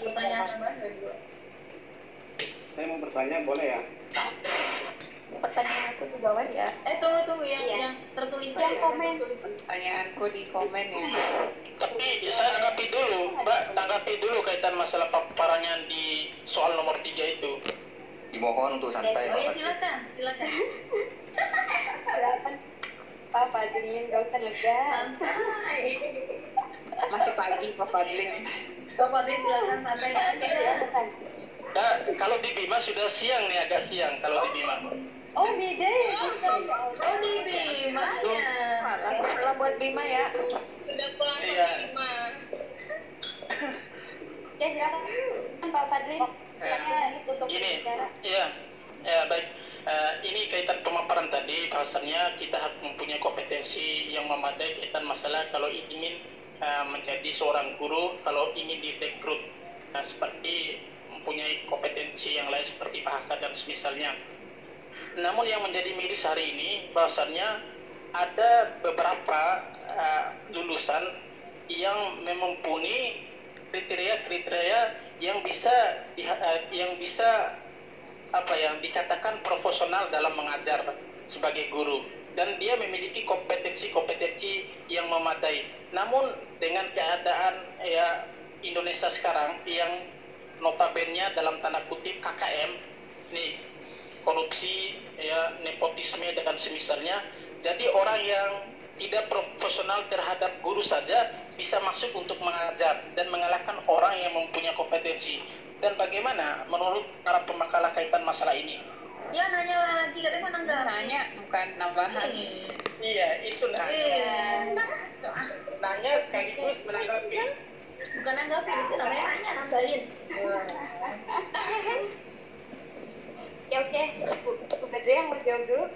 pertanyaan tambahan dua. Saya mau bertanya, boleh ya? Pertanyaan aku dijawab ya. Tunggu yang tertulis yang komen. Pertanyaanku di komen ya. Tapi saya tanggapi dulu, Mbak, tanggapi dulu kaitan masalah paparannya di soal nomor 3 itu. Dimohon untuk santai. Oh ya, silakan. Silakan Pak Fadlin, gak usah ngegas. Masih pagi Pak Fadlin. Pak Fadlin silakan santai. Nah, kalau di Bima sudah siang nih, agak siang kalau di Bima. Oh beda ya. Oh di Bima ya. Salah buat Bima ya. Sudah pulang ke Iya. Bima. Ya silakan Pak Fadlin. Saya tutup Gini, bicara. ya baik. Ini kaitan pemaparan tadi, bahasanya kita harus mempunyai kompetensi yang memadai kaitan masalah kalau ingin menjadi seorang guru, kalau ingin direkrut, seperti mempunyai kompetensi yang lain seperti bahasa dan semisalnya. Namun yang menjadi miris hari ini, bahasanya ada beberapa lulusan yang mempunyai kriteria yang bisa dikatakan profesional dalam mengajar sebagai guru, dan dia memiliki kompetensi yang memadai. Namun dengan keadaan Indonesia sekarang yang notabene dalam tanda kutip KKM nih, korupsi, nepotisme dan semisalnya, jadi orang yang tidak profesional terhadap guru saja bisa masuk untuk mengajar dan mengalahkan orang yang mempunyai kompetensi. Dan bagaimana menurut para pemakalah kaitan masalah ini? Ya nanya lagi, katanya mau nanggapi. Nanya bukan nambahan. Iya, itu Iya. nanya sekaligus menanggapi. Bukan nanggapi, itu namanya nanya, nambahin. Ya oke, Bu Badri yang mau jawab dulu.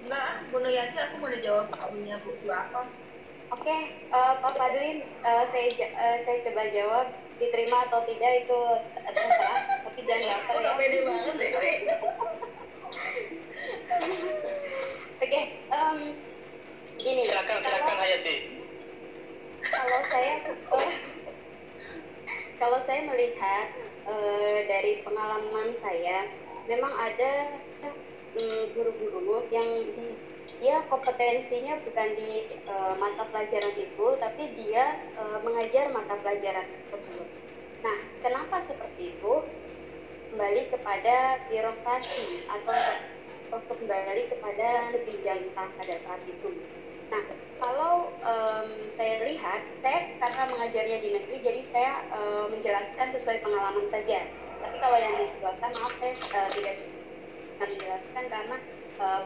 Enggak, Bu Noyansi, aku mau dijawab punya buku apa? Oke, Pak Fadlin, saya coba jawab. Diterima atau tidak itu terserah, tapi jangan baper ya. Nggak pede banget deh. Oke, gini. Silakan Hayati. Kalau saya melihat dari pengalaman saya, memang ada guru-guru yang dia kompetensinya bukan di mata pelajaran itu, tapi dia mengajar mata pelajaran tersebut. Nah, kenapa seperti itu? Kembali kepada birokrasi atau kembali kepada pemerintah pada saat itu. Nah, kalau saya lihat, saya karena mengajarnya di negeri, jadi saya menjelaskan sesuai pengalaman saja. Tapi kalau yang dijelaskan, maaf saya tidak menjelaskan karena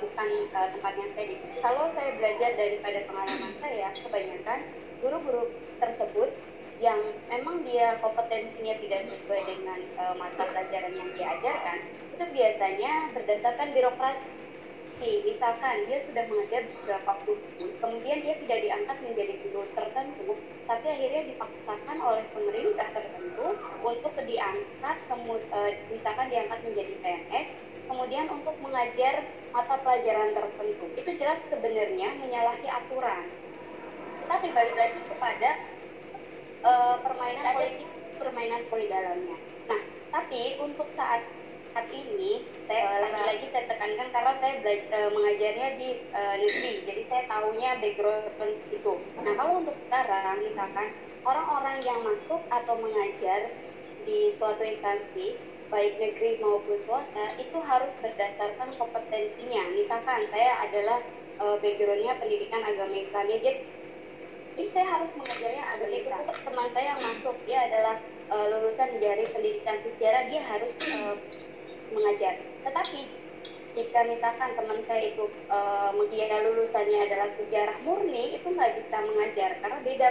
bukan tempatnya saya di. Kalau saya belajar daripada pengalaman saya, kebanyakan guru-guru tersebut yang memang dia kompetensinya tidak sesuai dengan mata pelajaran yang diajarkan, itu biasanya berdasarkan birokrasi. Misalkan dia sudah mengajar beberapa guru, kemudian dia tidak diangkat menjadi guru tertentu, tapi akhirnya dipaksakan oleh pemerintah tertentu untuk diangkat, misalkan diangkat menjadi PNS, kemudian untuk mengajar mata pelajaran tertentu. Itu jelas sebenarnya menyalahi aturan. Tetapi balik lagi kepada permainan politik dalamnya. Nah, tapi untuk saat ini, saya lagi-lagi saya tekankan karena saya mengajarnya di negeri, jadi saya tahunya background itu. Nah, kalau untuk sekarang, misalkan orang-orang yang masuk atau mengajar di suatu instansi, baik negeri maupun swasta, itu harus berdasarkan kompetensinya. Misalkan saya adalah backgroundnya pendidikan agama Islam, jadi saya harus mengajarnya agama Islam. Teman saya yang masuk, dia adalah lulusan dari pendidikan sejarah, dia harus mengajar. Tetapi jika misalkan teman saya itu dia lulusannya adalah sejarah murni, itu nggak bisa mengajar karena beda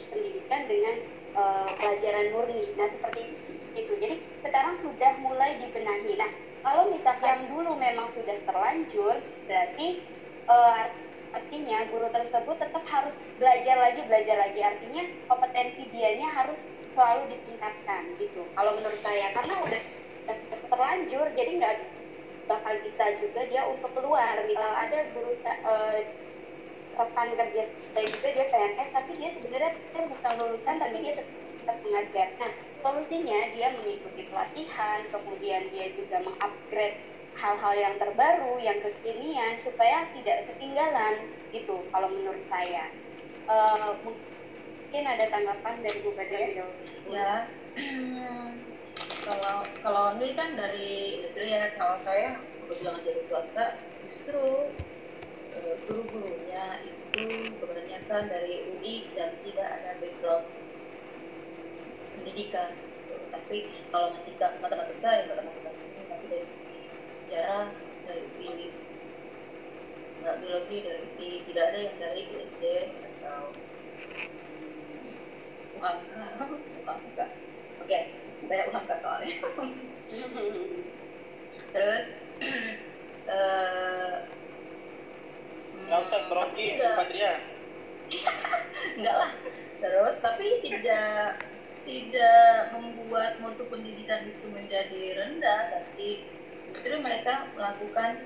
pendidikan dengan pelajaran murni. Nah, seperti itu. Jadi sekarang sudah mulai dibenahi. Nah, kalau misalkan yang dulu memang sudah terlanjur, berarti artinya guru tersebut tetap harus belajar lagi. Artinya kompetensi dianya harus selalu ditingkatkan gitu. Kalau menurut saya, karena udah terlanjur, jadi nggak bakal bisa juga dia untuk keluar. Ada guru rekan kerja saya juga, dia PNS, tapi dia sebenarnya bukan lulusan, tapi dia tempat mengajar. Nah, solusinya dia mengikuti pelatihan, kemudian dia juga mengupgrade hal-hal yang terbaru, yang kekinian, supaya tidak ketinggalan gitu kalau menurut saya. Mungkin ada tanggapan dari Bu Badria? Ya, kalau ini kan dari negeri ya, kalau saya kebetulan dari swasta, justru guru-gurunya itu kebanyakan dari UI dan tidak ada background pendidikan. Tapi kalau matematika ya matematika, tapi dari sejarah dari UI, nggak biologi dari UI, tidak ada yang dari UNJ atau UHK. Oke, saya UHK soalnya. Terus Nggak usah grogi, Bu Badria. enggak lah. Terus tapi tidak membuat mutu pendidikan itu menjadi rendah, tapi justru mereka melakukan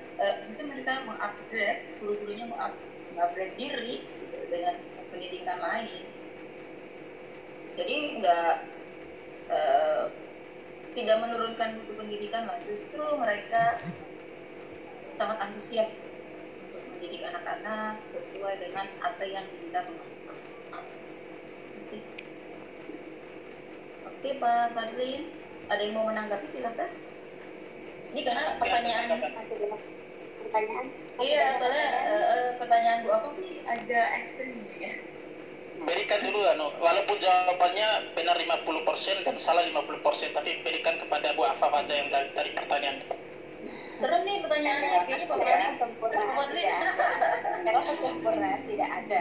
mengupgrade, guru-gurunya mengupgrade diri gitu, dengan pendidikan lain. Jadi tidak menurunkan mutu pendidikan lah, justru mereka sangat antusias untuk mendidik anak-anak sesuai dengan apa yang kita mau. Oke Pak Fadlin, ada yang mau menanggapi silakan. Ini karena pertanyaan. Masih banyak pertanyaan? Iya, soalnya pertanyaan Bu Apa ini agak ekstrim ya. Berikan dulu walaupun jawabannya benar 50% dan salah 50%, tapi berikan kepada Bu Afaf aja yang dari pertanyaan. Serem nih pertanyaannya, kayaknya Pak Fadlin. Sempurna karena sempurna tidak ada.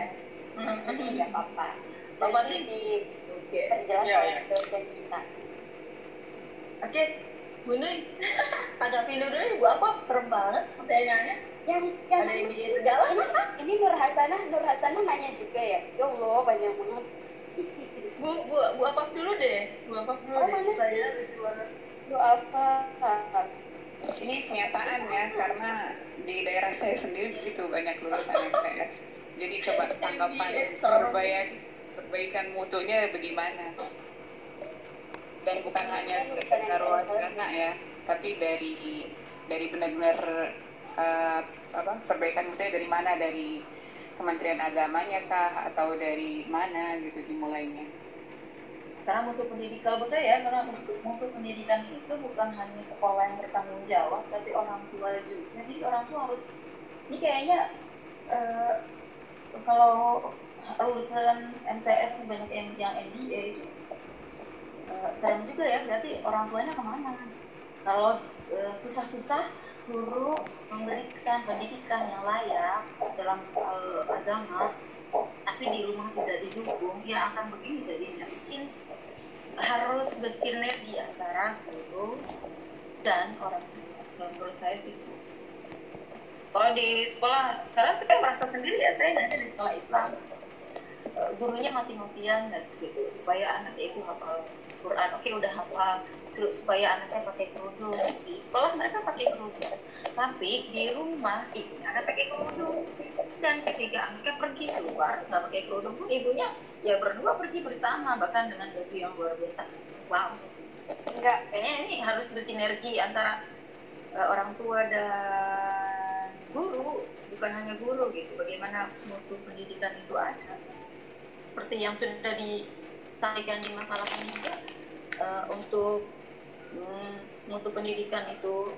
Jadi nggak apa-apa. Pak Fadlin diperjelas oleh dosen kita. Oke, Bu Nui, tanggapin dulu nih Bu Apa, serem banget pertanyaannya. Yang Ada yang bikin segala. Ini Nur Hasanah nanya juga ya. Ya Allah, banyak banget. Bu Apa dulu deh. Bu Apa dulu Oh, deh. mana Saya sih? lucu banget. Bu Alfa. Ini kenyataan ya, karena di daerah saya sendiri begitu banyak lulusan MTS. Jadi coba tanggapan perbaikan mutunya bagaimana? Dan bukan hanya sekedar wacana ya, tapi dari benar-benar perbaikan mutunya dari mana, dari Kementerian Agamanya kah atau dari mana gitu dimulainya? Karena mutu pendidikan buat saya, karena mutu pendidikan itu bukan hanya sekolah yang bertanggung jawab, tapi orang tua juga. Jadi orang tua harus, ini kayaknya kalau lulusan MTS banyak yang MBA itu serem juga ya, berarti orang tuanya kemana? Kalau susah-susah guru memberikan pendidikan yang layak dalam agama, tapi di rumah tidak didukung, ya akan begini jadinya. Mungkin harus bersinergi antara guru dan orang tua. Menurut saya sih. Kalau di sekolah, karena saya merasa sendiri ya, saya ngajar di sekolah Islam, gurunya mati-matian dan gitu, supaya anaknya itu hafal Quran. Oke, udah hafal, supaya anaknya pakai kerudung. Di sekolah mereka pakai kerudung, tapi di rumah ibunya ada pakai kerudung. Dan ketika anaknya pergi keluar nggak pakai kerudung pun ibunya ya berdua pergi bersama, bahkan dengan baju yang luar biasa. Wow, enggak, kayaknya ini harus bersinergi antara orang tua dan guru, bukan hanya guru gitu. Bagaimana mutu pendidikan itu ada, seperti yang sudah disampaikan di makalah ini juga, untuk mutu pendidikan itu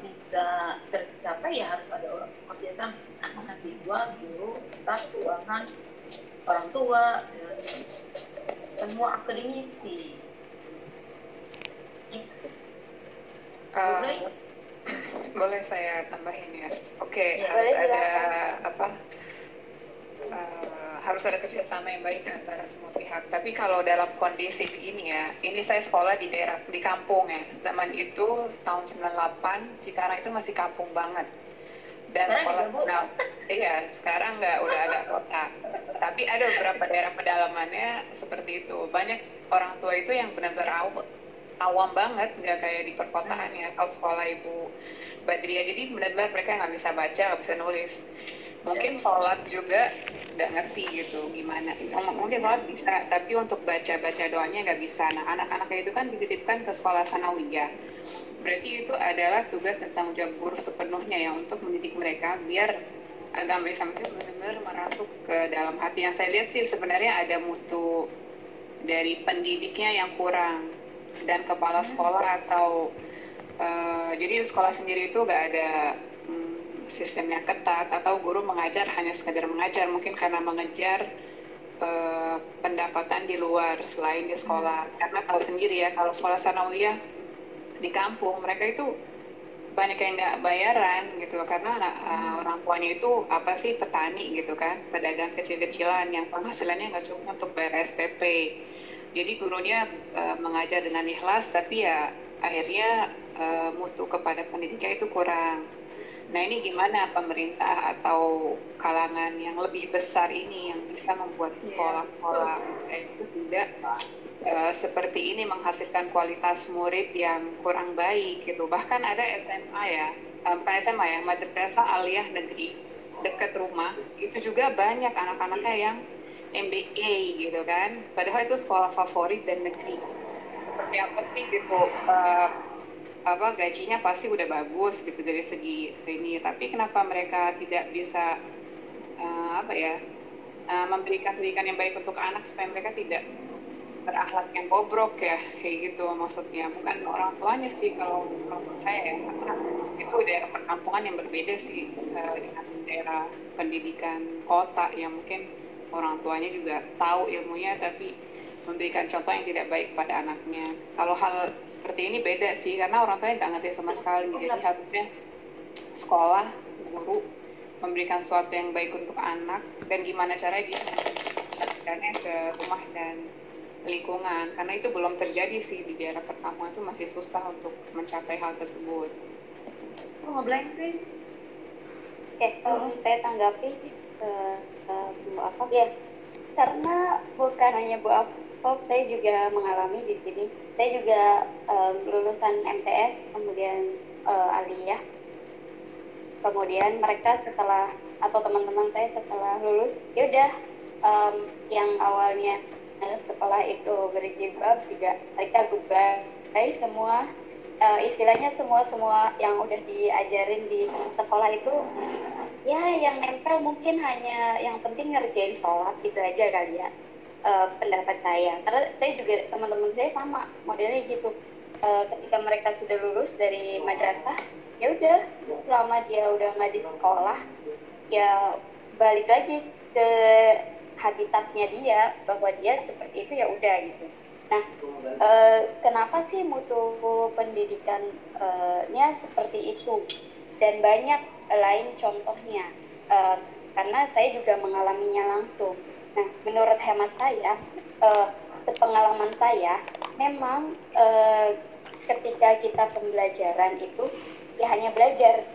bisa tercapai ya harus ada orang kerjasama mahasiswa, guru, staf, keuangan, orang tua, semua akademisi. Itu sih. Boleh saya tambahin ya? Oke, Ya, harus boleh, ada silakan. harus ada kerjasama yang baik antara semua pihak. Tapi kalau dalam kondisi begini ya, ini saya sekolah di kampung ya. Zaman itu tahun 98, Cikarang itu masih kampung banget. Dan sekarang sekolah iya, sekarang udah ada kota. Tapi ada beberapa daerah pedalamannya seperti itu. Banyak orang tua itu yang benar-benar awam banget, nggak kayak di perkotaan ya, atau sekolah Ibu Badria. Jadi benar-benar mereka nggak bisa baca, nggak bisa nulis. Mungkin sholat juga nggak ngerti gitu gimana. Mungkin sholat bisa, tapi untuk baca doanya nggak bisa. Nah, anak-anaknya itu kan dititipkan ke sekolah sanawiyah. Berarti itu adalah tugas dan tanggung jawab guru sepenuhnya ya untuk mendidik mereka biar agama Islam itu benar-benar merasuk ke dalam hati. Yang saya lihat sih sebenarnya ada mutu dari pendidiknya yang kurang dan kepala sekolah atau jadi sekolah sendiri itu nggak ada sistemnya ketat atau guru mengajar hanya sekadar mengajar mungkin karena mengejar pendapatan di luar selain di sekolah. Karena tahu sendiri ya kalau sekolah sanawiyah di kampung mereka itu banyak yang nggak bayaran gitu karena orang tuanya itu apa sih petani gitu kan, pedagang kecil-kecilan yang penghasilannya nggak cukup untuk bayar SPP. Jadi gurunya mengajar dengan ikhlas tapi ya akhirnya mutu kepada pendidiknya itu kurang. Nah ini gimana pemerintah atau kalangan yang lebih besar ini yang bisa membuat sekolah-sekolah itu tidak seperti ini menghasilkan kualitas murid yang kurang baik gitu. Bahkan ada SMA ya, bukan SMA ya, Madrasah Aliyah Negeri dekat rumah itu juga banyak anak-anaknya yang MBA gitu kan. Padahal itu sekolah favorit dan negeri. Yang penting gitu gajinya pasti udah bagus gitu dari segi ini, tapi kenapa mereka tidak bisa memberikan pendidikan yang baik untuk anak supaya mereka tidak berakhlak yang bobrok ya kayak gitu maksudnya. Bukan orang tuanya sih kalau menurut saya ya, karena itu daerah perkampungan yang berbeda sih dengan daerah pendidikan kota yang mungkin orang tuanya juga tahu ilmunya tapi memberikan contoh yang tidak baik pada anaknya. Kalau hal seperti ini beda sih, karena orang tuanya nggak ngerti sama sekali. Jadi harusnya sekolah, guru memberikan sesuatu yang baik untuk anak dan gimana caranya dia mengajarkannya ke rumah dan lingkungan. Karena itu belum terjadi sih di daerah perkampungan, itu masih susah untuk mencapai hal tersebut. Ngeblank sih. Saya tanggapi Bu Afaf ya, karena bukan hanya Bu Afaf, saya juga mengalami di sini. Saya juga lulusan MTS, kemudian aliyah. Kemudian mereka setelah atau teman-teman saya setelah lulus, ya udah yang awalnya sekolah itu berjilbab juga mereka goodbye semua. Istilahnya semua yang udah diajarin di sekolah itu ya yang nempel mungkin hanya yang penting ngerjain sholat gitu aja kali ya. Pendapat saya, karena saya juga teman-teman saya sama modelnya gitu. Ketika mereka sudah lulus dari madrasah, ya udah selama dia udah nggak di sekolah ya balik lagi ke habitatnya dia, bahwa dia seperti itu ya udah gitu. Nah, kenapa sih mutu pendidikannya seperti itu dan banyak lain contohnya, karena saya juga mengalaminya langsung. Nah, menurut hemat saya, sepengalaman saya, memang ketika kita pembelajaran itu ya hanya belajar.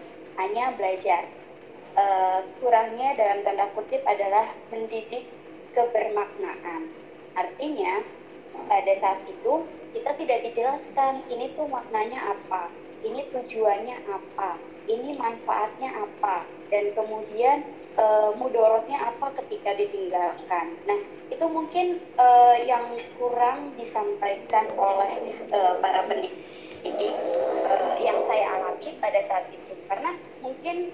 Kurangnya dalam tanda kutip adalah mendidik kebermaknaan. Artinya, pada saat itu kita tidak dijelaskan ini tuh maknanya apa, ini tujuannya apa, ini manfaatnya apa, dan kemudian mudorotnya apa ketika ditinggalkan. Nah, itu mungkin yang kurang disampaikan oleh para pendidik yang saya alami pada saat itu, karena mungkin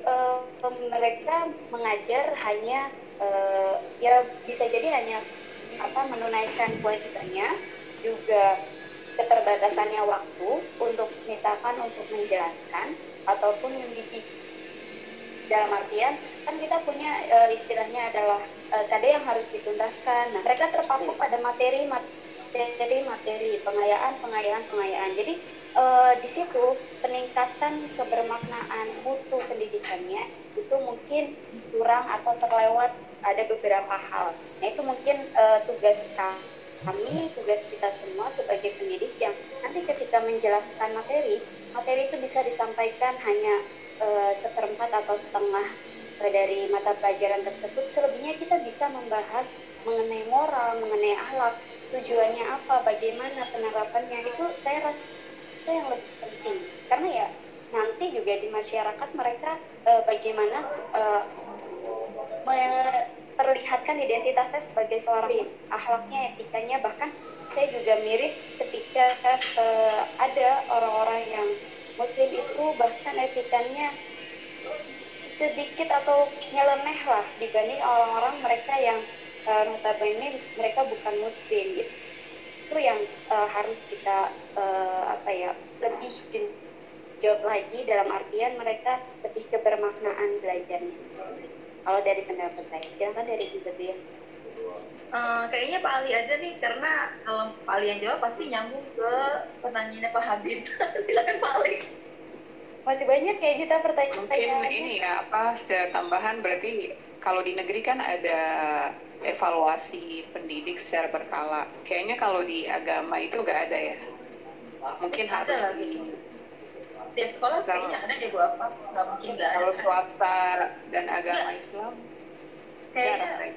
mereka mengajar hanya ya bisa jadi hanya menunaikan kewajibannya, juga keterbatasannya waktu untuk misalkan untuk menjelaskan ataupun mendidik. Dalam artian kan kita punya istilahnya adalah ada yang harus dituntaskan. Nah, mereka terpaku pada materi, pengayaan. Jadi di situ peningkatan kebermaknaan mutu pendidikannya itu mungkin kurang atau terlewat ada beberapa hal. Nah, itu mungkin tugas kami, tugas kita semua sebagai pendidik yang nanti ketika menjelaskan materi itu bisa disampaikan hanya seperempat atau setengah dari mata pelajaran tersebut. Selebihnya kita bisa membahas mengenai moral, mengenai akhlak, tujuannya apa, bagaimana penerapannya. Itu saya rasa yang lebih penting, karena ya nanti juga di masyarakat mereka bagaimana memperlihatkan identitas saya sebagai seorang Muslim, akhlaknya, etikanya, bahkan saya juga miris ketika ada orang-orang yang Muslim itu bahkan etikanya sedikit atau nyeleneh lah dibanding orang-orang mereka yang notabene mereka bukan Muslim gitu. Itu yang harus kita lebih jawab lagi, dalam artian mereka lebih kebermaknaan belajarnya. Kalau dari pendapat saya, silakan dari juga ya. Kayaknya Pak Ali aja nih, karena kalau Pak Ali yang jawab pasti nyambung ke pertanyaannya Pak Habib. Silakan Pak Ali. Masih banyak kayak kita pertanyaan. Mungkin ini ya, secara tambahan berarti kalau di negeri kan ada evaluasi pendidik secara berkala. Kayaknya kalau di agama itu nggak ada ya. Mungkin harus lah, di setiap sekolah kayaknya ada deh Bu apa, nggak mungkin nggak ada. Kalau swasta dan agama Islam kayaknya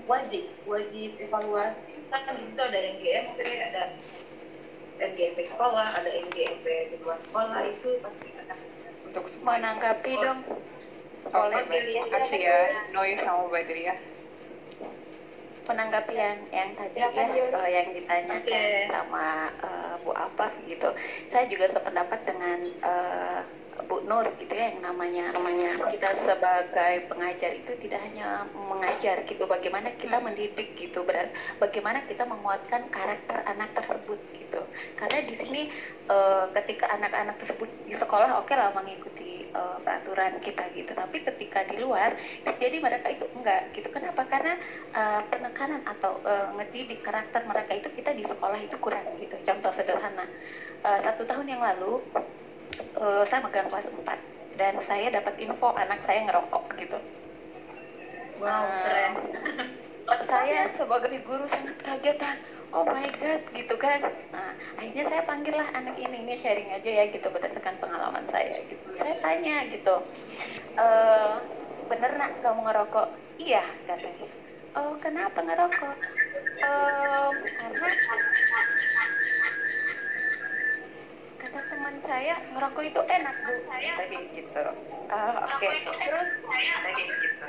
wajib evaluasi. Kan di situ ada NGMP, ada NGMP sekolah, ada NGMP di luar sekolah, itu pasti ada. Untuk menanggapi dong. Boleh, terima kasih ya Noy sama Badriah. Menanggapi yang tadi yang ditanyakan sama Bu Afaf gitu, saya juga sependapat dengan Bu Nur gitu ya, yang namanya kita sebagai pengajar itu tidak hanya mengajar gitu, bagaimana kita mendidik gitu, bagaimana kita menguatkan karakter anak tersebut gitu. Karena di sini ketika anak-anak tersebut di sekolah oke lah mengikuti peraturan kita gitu, tapi ketika di luar jadi mereka itu enggak gitu. Kenapa? Karena penekanan atau ngedidik karakter mereka itu kita di sekolah itu kurang gitu. Contoh sederhana, 1 tahun yang lalu saya megang kelas 4 dan saya dapat info anak saya ngerokok gitu. Wow, keren. Saya sebagai guru sangat kaget, oh my god gitu kan. Nah, akhirnya saya panggil lah anak ini sharing aja ya gitu berdasarkan pengalaman saya gitu. Saya tanya gitu, bener nak kamu ngerokok? Iya katanya. Oh kenapa ngerokok? Karena kata teman saya ngerokok itu enak Bu, tadi gitu. Oke. Terus tadi gitu.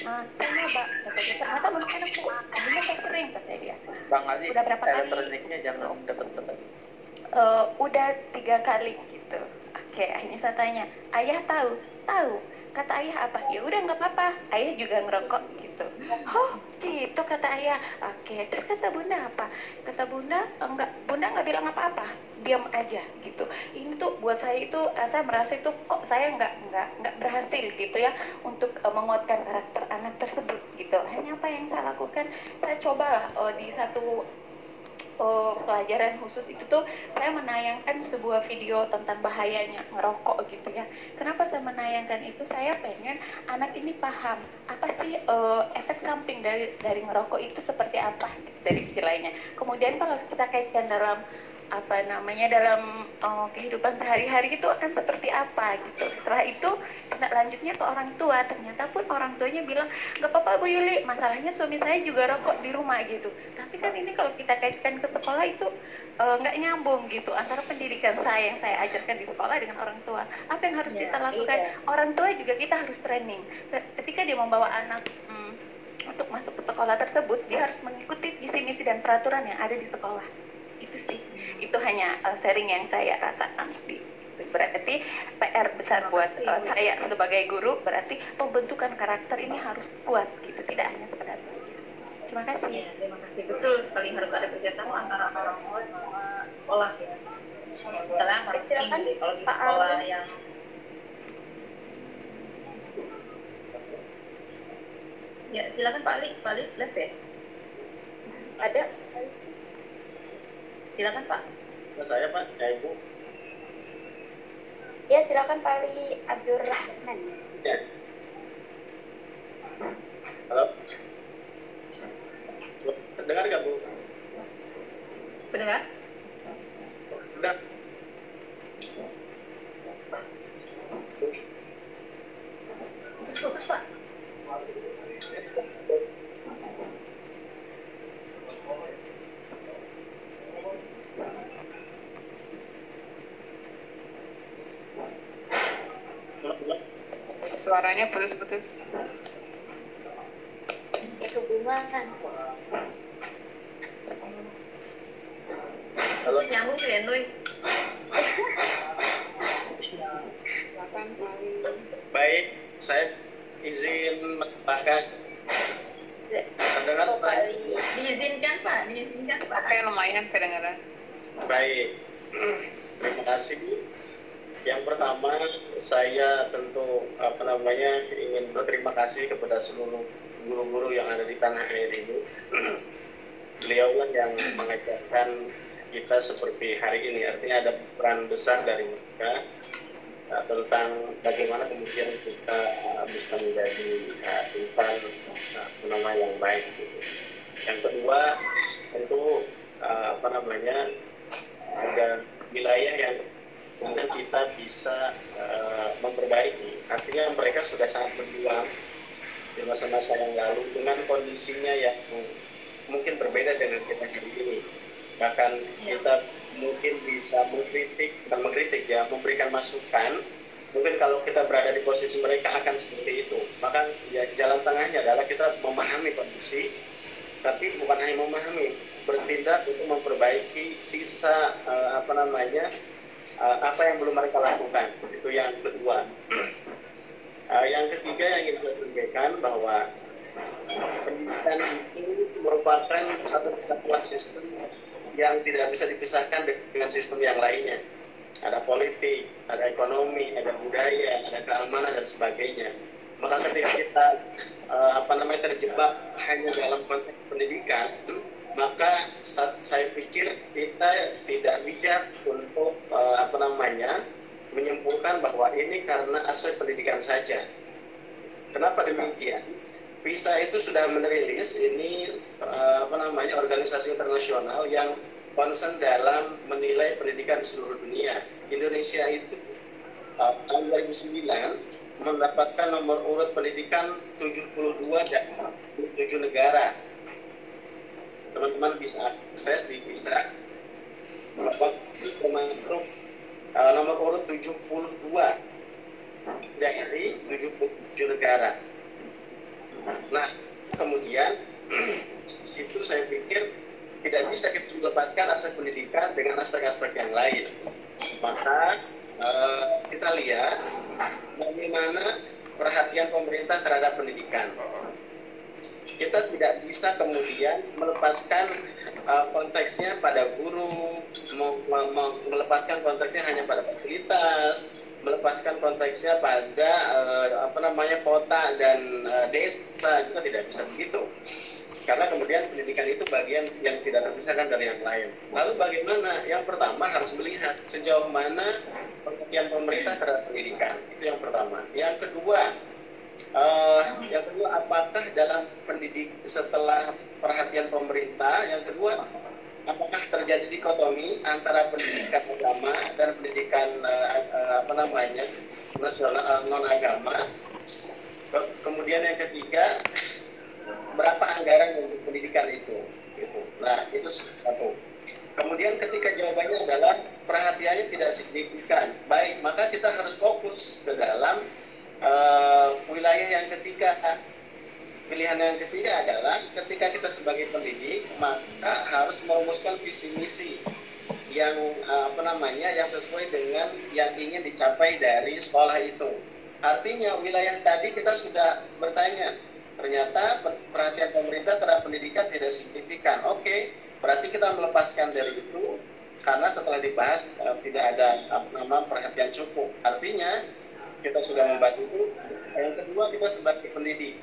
Saya nyoba, katanya ternyata memang enak Bu. Tadinya saya sering, kata dia. Bang Ali, udah berapa kali? elektroniknya jangan deket-deket. Udah 3 kali gitu. Oke, akhirnya saya tanya, ayah tahu? Tahu. Kata ayah apa? Ya udah nggak apa-apa. Ayah juga ngerokok gitu. Oh, gitu kata ayah. Oke, terus kata bunda apa? Kata bunda nggak bilang apa-apa. Diam aja gitu. Ini tuh buat saya itu, saya merasa itu kok saya nggak berhasil gitu ya untuk menguatkan karakter anak tersebut gitu. Hanya apa yang saya lakukan? Saya cobalah di satu pelajaran khusus itu tuh saya menayangkan sebuah video tentang bahayanya ngerokok gitu ya. Kenapa saya menayangkan itu? Saya pengen anak ini paham apa sih efek samping dari ngerokok itu seperti apa dari sisi lainnya. Kemudian kalau kita kaitkan dalam dalam kehidupan sehari-hari itu akan seperti apa gitu. Setelah itu tindak lanjutnya ke orang tua, ternyata pun orang tuanya bilang nggak apa-apa Bu Yuli, masalahnya suami saya juga rokok di rumah gitu. Tapi kan ini kalau kita kaitkan ke sekolah itu nggak nyambung gitu antara pendidikan saya yang saya ajarkan di sekolah dengan orang tua. Apa yang harus kita lakukan? Orang tua juga kita harus training. Ketika dia membawa anak untuk masuk ke sekolah tersebut, dia harus mengikuti visi misi dan peraturan yang ada di sekolah. Itu sih, itu hanya sharing yang saya rasakan. Berarti PR besar buat saya sebagai guru, berarti pembentukan karakter ini harus kuat gitu, tidak hanya sekedar belajar. Terima kasih. Ya, terima kasih. Betul sekali, harus ada kerjasama antara orang tua sama sekolah ya. Misalnya marketing, kalau di sekolah yang ya silakan Pak Ali live ya. Ada. Silakan Pak. Saya Pak, ya Ibu. Ya silakan Pak Ali Abdurrahman. Ya. Halo. Dengar nggak Bu? Pendengar? Udah. Putus Pak. Suaranya putus-putus. bantuan. Halo. Nyambung sih ya, Nuy. Silakan kali. Baik, saya izin menambahkan. Mendengar Oh, suara? kali. Diizinkan Pak, diizinkan Pak. Oke, lumayan kedengeran. Baik, terima kasih. Yang pertama, saya tentu ingin berterima kasih kepada seluruh guru-guru yang ada di tanah air ini. Beliaulah yang mengajarkan kita seperti hari ini. Artinya ada peran besar dari mereka tentang bagaimana kemudian kita bisa menjadi insan yang baik. Gitu. Yang kedua, tentu ada wilayah yang kemudian kita bisa memperbaiki. Artinya mereka sudah sangat berjuang di masa-masa yang lalu dengan kondisinya yang mungkin berbeda dengan kita hari ini. Bahkan kita mungkin bisa memberikan masukan. Mungkin kalau kita berada di posisi mereka akan seperti itu. Maka ya, jalan tengahnya adalah kita memahami kondisi, tapi bukan hanya memahami, bertindak untuk memperbaiki sisa apa yang belum mereka lakukan. Itu yang kedua. Yang ketiga yang ingin saya sampaikan bahwa pendidikan itu merupakan satu kesatuan sistem yang tidak bisa dipisahkan dengan sistem yang lainnya. Ada politik, ada ekonomi, ada budaya, ada keamanan dan sebagainya. Maka ketika kita terjebak hanya dalam konteks pendidikan, maka saya pikir kita tidak bijak untuk menyimpulkan bahwa ini karena aspek pendidikan saja. Kenapa demikian? PISA itu sudah merilis ini organisasi internasional yang concern dalam menilai pendidikan di seluruh dunia. Indonesia itu tahun 2009 mendapatkan nomor urut pendidikan 72 dari 7 negara. Teman-teman bisa akses di PISA nomor urut 72 dari 77 negara. Nah, kemudian itu saya pikir tidak bisa kita melepaskan aspek pendidikan dengan aspek-aspek yang lain. Maka kita lihat bagaimana perhatian pemerintah terhadap pendidikan. Kita tidak bisa kemudian melepaskan konteksnya pada guru, melepaskan konteksnya hanya pada fasilitas, melepaskan konteksnya pada kota dan desa. Juga tidak bisa begitu. Karena kemudian pendidikan itu bagian yang tidak terpisahkan dari yang lain. Lalu bagaimana? Yang pertama harus melihat sejauh mana perhatian pemerintah terhadap pendidikan. Itu yang pertama. Yang kedua, apakah dalam pendidik setelah perhatian pemerintah? Yang kedua, apakah terjadi dikotomi antara pendidikan agama dan pendidikan nasional non agama? Kemudian yang ketiga, berapa anggaran untuk pendidikan itu? Gitu. Nah, itu satu. Kemudian ketika jawabannya adalah perhatiannya tidak signifikan, baik, maka kita harus fokus ke dalam wilayah yang ketiga. Pilihan yang ketiga adalah ketika kita sebagai pendidik, maka harus merumuskan visi misi yang yang sesuai dengan yang ingin dicapai dari sekolah itu. Artinya wilayah tadi kita sudah bertanya, ternyata perhatian pemerintah terhadap pendidikan tidak signifikan. Oke, berarti kita melepaskan dari itu karena setelah dibahas tidak ada perhatian cukup. Artinya kita sudah membahas itu. Yang kedua, kita sebagai pendidik.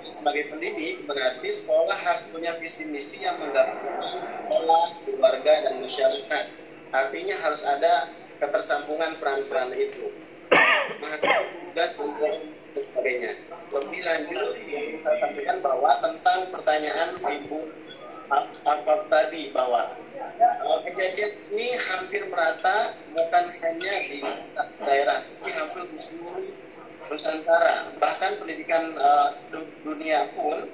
Sebagai pendidik berarti sekolah harus punya visi misi yang menggabungkan sekolah, keluarga, dan masyarakat. Artinya harus ada ketersambungan peran-peran itu. Maka tugas dan sebagainya. Lebih lanjut, saya sampaikan bahwa tentang pertanyaan Ibu Afaf tadi bahwa kejadian ini hampir merata bukan hanya di daerah, tapi hampir di seluruh Nusantara. Bahkan pendidikan dunia pun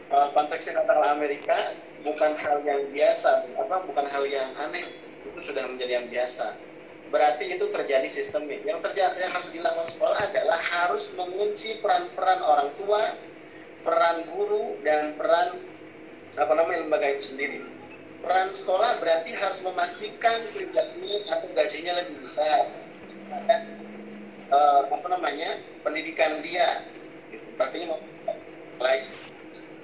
konteksnya katakanlah Amerika bukan hal yang biasa, bukan hal yang aneh, itu sudah menjadi yang biasa. Berarti itu terjadi sistemik. Yang harus dilakukan sekolah adalah harus mengunci peran-peran orang tua peran guru dan peran lembaga itu sendiri. Peran sekolah berarti harus memastikan kerjanya atau gajinya lebih besar dan pendidikan dia, gitu. Artinya baik.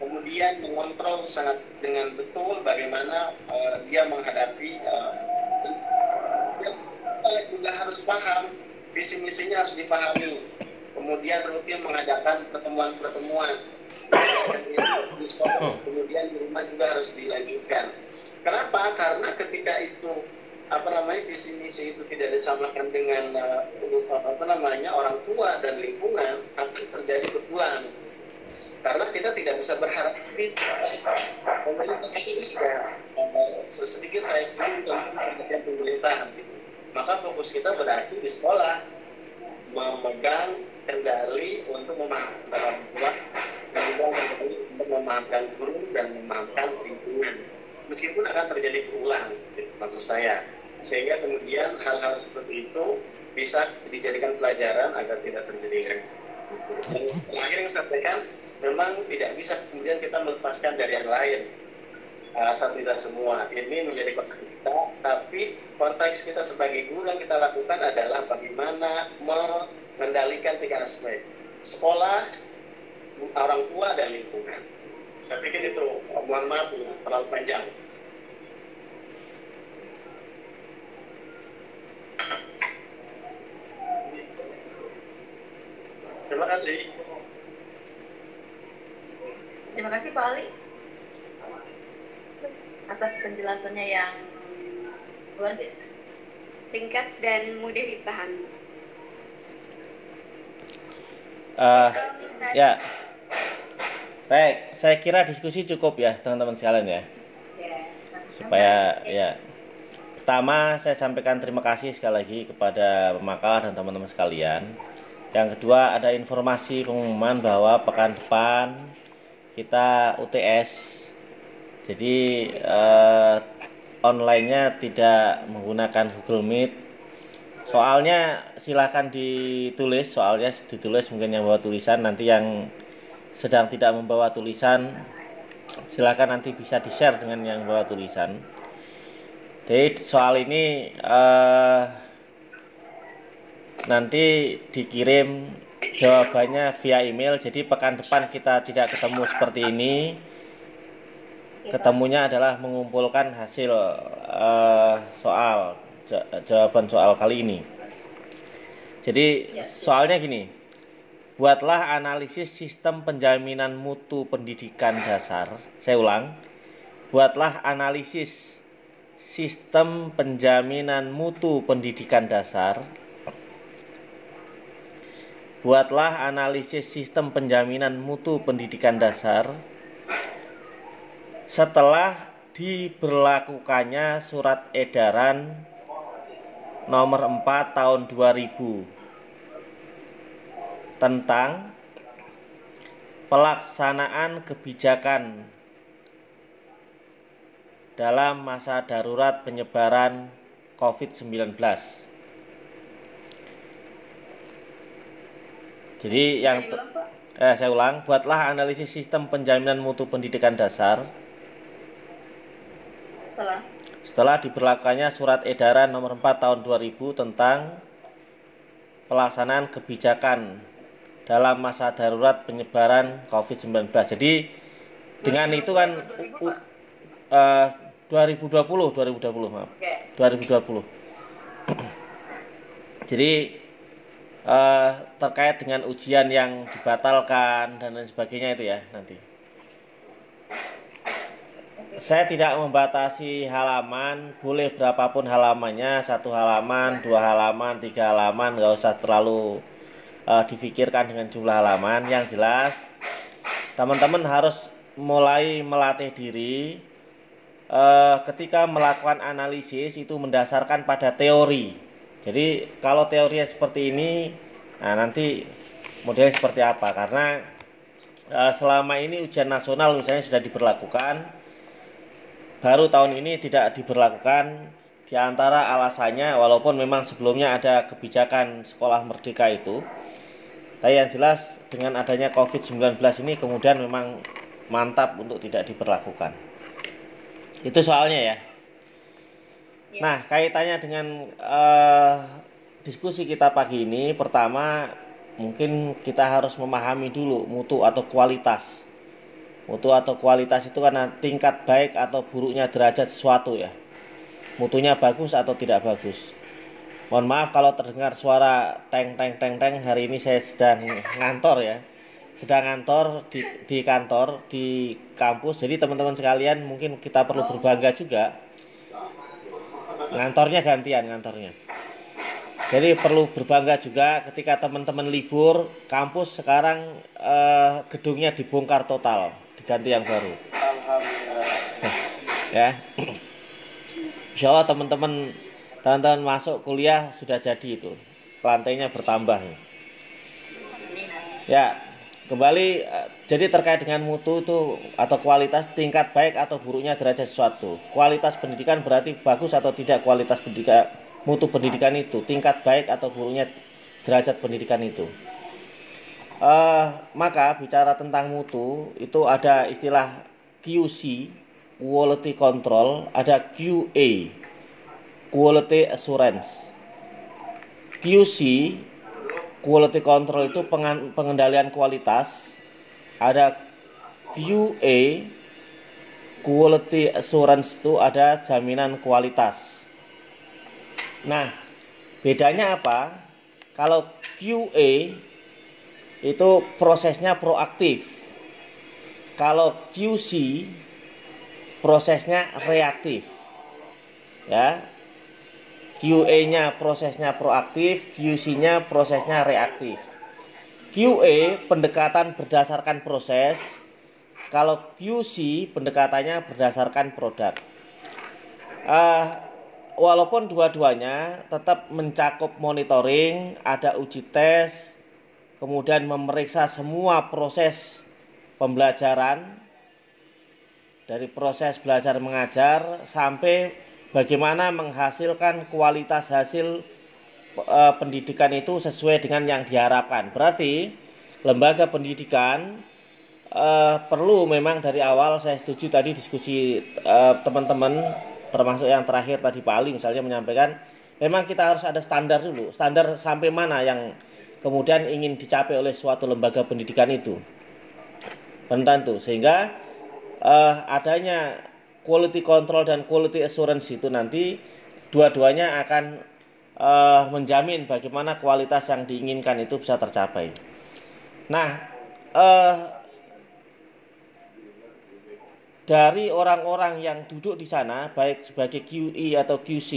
Kemudian mengontrol sangat dengan betul bagaimana dia menghadapi dia juga harus paham visi misinya, harus dipahami. Kemudian rutin mengadakan pertemuan-pertemuan di sekolah, kemudian di rumah juga harus dilanjutkan. Kenapa? Karena ketika itu visi misi itu tidak disamakan dengan orang tua dan lingkungan, akan terjadi betulan. Karena kita tidak bisa berharap pemerintah itu sudah sedikit saya singgung tentang pengertian pemerintahan. Maka fokus kita berarti di sekolah memegang kendali untuk memahamkan orang tua dan juga untuk memahamkan guru dan memahamkan lingkungan. Meskipun akan terjadi berulang, maksud saya. Sehingga kemudian hal-hal seperti itu bisa dijadikan pelajaran agar tidak terjadi lagi. Dan terakhir yang saya sampaikan, memang tidak bisa kemudian kita melepaskan dari yang lain. Fatizat semua ini menjadi konteks kita, tapi konteks kita sebagai guru yang kita lakukan adalah bagaimana mengendalikan 3 aspek: sekolah, orang tua, dan lingkungan. Saya pikir itu, mohon maaf terlalu panjang. Terima kasih. Terima kasih Pak Ali atas penjelasannya yang luar biasa, ringkas dan mudah dipahami. Ya, baik. Saya kira diskusi cukup ya teman-teman sekalian ya. Supaya ya, pertama saya sampaikan terima kasih sekali lagi kepada pemakar dan teman-teman sekalian. Yang kedua, ada informasi pengumuman bahwa pekan depan kita UTS. Jadi online-nya tidak menggunakan Google Meet. Soalnya silakan ditulis, mungkin yang bawa tulisan, nanti yang sedang tidak membawa tulisan silakan nanti bisa di-share dengan yang bawa tulisan. Jadi soal ini nanti dikirim jawabannya via email. Jadi pekan depan kita tidak ketemu seperti ini. Ketemunya adalah mengumpulkan hasil jawaban soal kali ini. Jadi soalnya gini, buatlah analisis sistem penjaminan mutu pendidikan dasar. Saya ulang, buatlah analisis sistem penjaminan mutu pendidikan dasar. Buatlah analisis sistem penjaminan mutu pendidikan dasar setelah diberlakukannya Surat Edaran Nomor 4 Tahun 2000 tentang pelaksanaan kebijakan dalam masa darurat penyebaran COVID-19. Jadi saya ulang, buatlah analisis sistem penjaminan mutu pendidikan dasar setelah diberlakukannya Surat Edaran Nomor 4 Tahun 2000 tentang pelaksanaan kebijakan dalam masa darurat penyebaran COVID-19. Jadi dengan itu kan 2020 maaf. 2020. Jadi terkait dengan ujian yang dibatalkan dan lain sebagainya itu ya nanti. Saya tidak membatasi halaman, boleh berapapun halamannya, 1 halaman, 2 halaman, 3 halaman, nggak usah terlalu difikirkan dengan jumlah halaman. Yang jelas, teman-teman harus mulai melatih diri ketika melakukan analisis itu mendasarkan pada teori. Jadi kalau teorinya seperti ini, nah nanti modelnya seperti apa? Karena selama ini ujian nasional misalnya sudah diberlakukan. Baru tahun ini tidak diberlakukan, di antara alasannya walaupun memang sebelumnya ada kebijakan sekolah merdeka itu, Tapi yang jelas dengan adanya COVID-19 ini kemudian memang mantap untuk tidak diberlakukan. Itu soalnya ya. Nah, kaitannya dengan diskusi kita pagi ini, pertama mungkin kita harus memahami dulu mutu atau kualitas. Mutu atau kualitas itu karena tingkat baik atau buruknya derajat sesuatu ya. Mutunya bagus atau tidak bagus. Mohon maaf kalau terdengar suara teng. Hari ini saya sedang ngantor ya. Sedang ngantor di kantor, di kampus. Jadi teman-teman sekalian mungkin kita perlu berbangga juga. Ngantornya gantian ngantornya. Jadi perlu berbangga juga ketika teman-teman libur, kampus sekarang gedungnya dibongkar total, diganti yang baru. Ya. Insya Allah teman-teman masuk kuliah sudah jadi itu. Lantainya bertambah. Ya, kembali jadi terkait dengan mutu itu atau kualitas, tingkat baik atau buruknya derajat sesuatu. Kualitas pendidikan berarti bagus atau tidak kualitas pendidikan, mutu pendidikan itu, tingkat baik atau buruknya derajat pendidikan itu. Maka bicara tentang mutu itu ada istilah QC, quality control, ada QA, quality assurance. QC, quality control itu pengendalian kualitas. Ada QA, quality assurance itu ada jaminan kualitas. Nah, bedanya apa? Kalau QA itu prosesnya proaktif. Kalau QC prosesnya reaktif. Ya. QA-nya prosesnya proaktif, QC-nya prosesnya reaktif. QA pendekatan berdasarkan proses, kalau QC pendekatannya berdasarkan produk. Walaupun dua-duanya tetap mencakup monitoring, ada uji tes, kemudian memeriksa semua proses pembelajaran, dari proses belajar mengajar sampai bagaimana menghasilkan kualitas hasil pendidikan itu sesuai dengan yang diharapkan. Berarti lembaga pendidikan perlu memang dari awal, saya setuju tadi diskusi teman-teman, termasuk yang terakhir tadi Pak Ali misalnya menyampaikan, memang kita harus ada standar dulu. Standar sampai mana yang kemudian ingin dicapai oleh suatu lembaga pendidikan itu. Tentu, sehingga adanya quality control dan quality assurance itu nanti dua-duanya akan menjamin bagaimana kualitas yang diinginkan itu bisa tercapai. Nah, dari orang-orang yang duduk di sana, baik sebagai QE atau QC,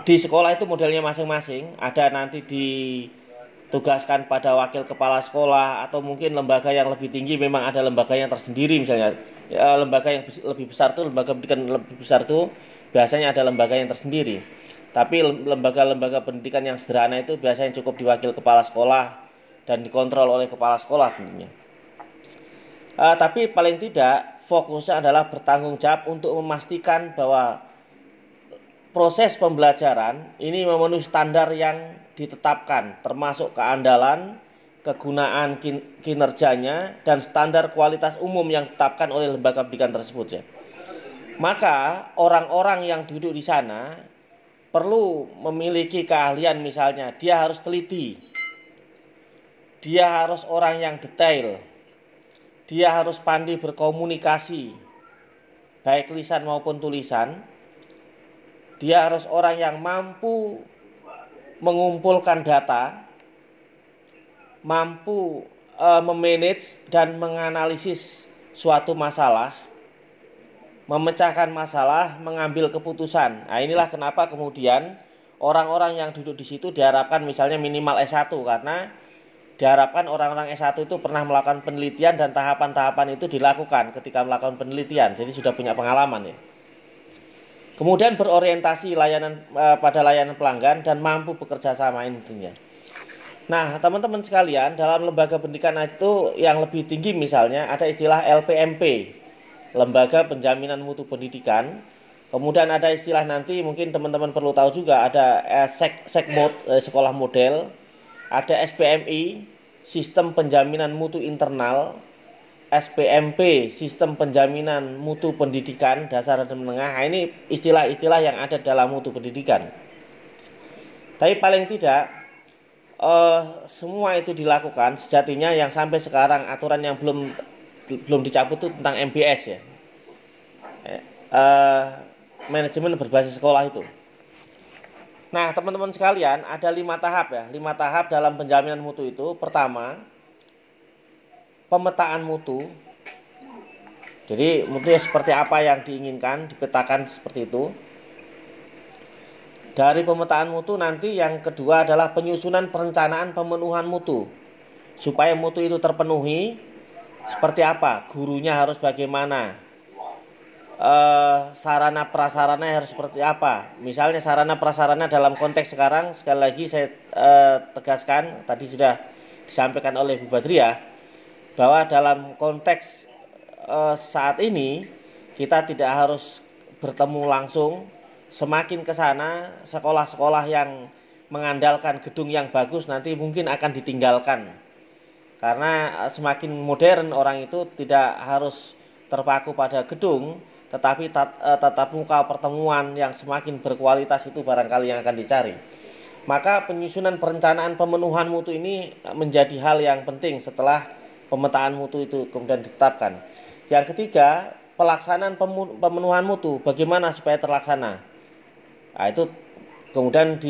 di sekolah itu modelnya masing-masing. Ada nanti ditugaskan pada wakil kepala sekolah, atau mungkin lembaga yang lebih tinggi memang ada lembaga yang tersendiri misalnya. Lembaga yang lebih besar tuh, lembaga pendidikan lebih besar tuh biasanya ada lembaga yang tersendiri. Tapi lembaga-lembaga pendidikan yang sederhana itu biasanya cukup diwakil kepala sekolah dan dikontrol oleh kepala sekolah tentunya. Tapi paling tidak fokusnya adalah bertanggung jawab untuk memastikan bahwa proses pembelajaran ini memenuhi standar yang ditetapkan, termasuk keandalan, kegunaan kinerjanya, dan standar kualitas umum yang ditetapkan oleh lembaga pendidikan tersebut ya. Maka orang-orang yang duduk di sana perlu memiliki keahlian, misalnya dia harus teliti, dia harus orang yang detail, dia harus pandai berkomunikasi, baik lisan maupun tulisan, dia harus orang yang mampu mengumpulkan data, mampu memanage dan menganalisis suatu masalah, memecahkan masalah, mengambil keputusan. Nah, inilah kenapa kemudian orang-orang yang duduk di situ diharapkan misalnya minimal S1, karena diharapkan orang-orang S1 itu pernah melakukan penelitian dan tahapan-tahapan itu dilakukan ketika melakukan penelitian. Jadi sudah punya pengalaman ya. Kemudian berorientasi pada layanan pelanggan dan mampu bekerja sama intinya. Nah, teman-teman sekalian, dalam lembaga pendidikan itu yang lebih tinggi misalnya ada istilah LPMP, Lembaga Penjaminan Mutu Pendidikan. Kemudian ada istilah nanti mungkin teman-teman perlu tahu juga, ada sekmod, sekolah model. ada SPMI, Sistem Penjaminan Mutu Internal, SPMP, Sistem Penjaminan Mutu Pendidikan Dasar dan Menengah. Nah, ini istilah-istilah yang ada dalam mutu pendidikan. Tapi paling tidak semua itu dilakukan. Sejatinya yang sampai sekarang aturan yang belum dicabut itu tentang MBS ya, manajemen berbasis sekolah itu. Nah, teman-teman sekalian, ada 5 tahap ya. 5 tahap dalam penjaminan mutu itu. Pertama, pemetaan mutu. Jadi mutunya seperti apa yang diinginkan, dipetakan seperti itu. Dari pemetaan mutu nanti yang kedua adalah penyusunan perencanaan pemenuhan mutu. Supaya mutu itu terpenuhi, seperti apa? Gurunya harus bagaimana? Sarana prasarana harus seperti apa? Misalnya sarana prasarana dalam konteks sekarang, sekali lagi saya tegaskan, tadi sudah disampaikan oleh Bu Badriah, bahwa dalam konteks saat ini kita tidak harus bertemu langsung. Semakin ke sana, sekolah-sekolah yang mengandalkan gedung yang bagus nanti mungkin akan ditinggalkan, karena semakin modern orang itu tidak harus terpaku pada gedung, tetapi tatap muka pertemuan yang semakin berkualitas itu barangkali yang akan dicari. Maka penyusunan perencanaan pemenuhan mutu ini menjadi hal yang penting setelah pemetaan mutu itu kemudian ditetapkan. Yang ketiga, pelaksanaan pemenuhan mutu, bagaimana supaya terlaksana. Nah, itu kemudian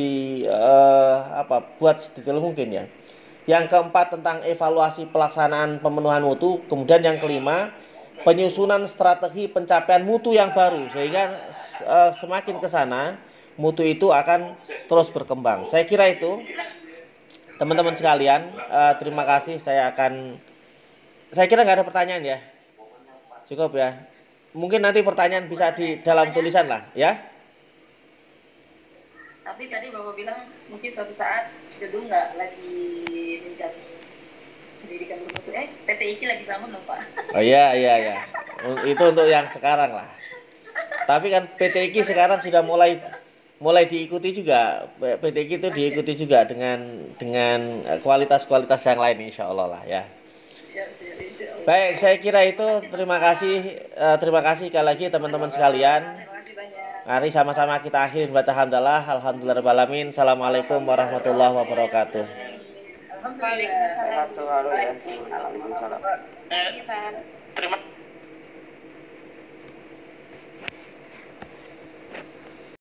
buat sedetail mungkin ya. Yang keempat tentang evaluasi pelaksanaan pemenuhan mutu. Kemudian yang kelima, penyusunan strategi pencapaian mutu yang baru, sehingga semakin ke sana mutu itu akan terus berkembang. Saya kira itu teman-teman sekalian. Terima kasih. Saya kira nggak ada pertanyaan ya, cukup ya. Mungkin nanti pertanyaan bisa di dalam tulisan lah ya. Tapi tadi Bapak bilang mungkin suatu saat gedung nggak lagi menjadi pendidikan bermutu. PT IKI lagi bangun loh Pak. Oh iya. Itu untuk yang sekarang lah. Tapi kan PT IKI sekarang sudah mulai diikuti juga. PT IKI itu diikuti juga dengan kualitas-kualitas yang lain, insya Allah lah ya. Baik, saya kira itu. Terima kasih sekali lagi teman-teman sekalian. Mari sama-sama kita akhiri baca hamdalah. Alhamdulillahirabbil alamin. Assalamualaikum warahmatullahi wabarakatuh. Sehat selalu ya. Alhamdulillah. Terima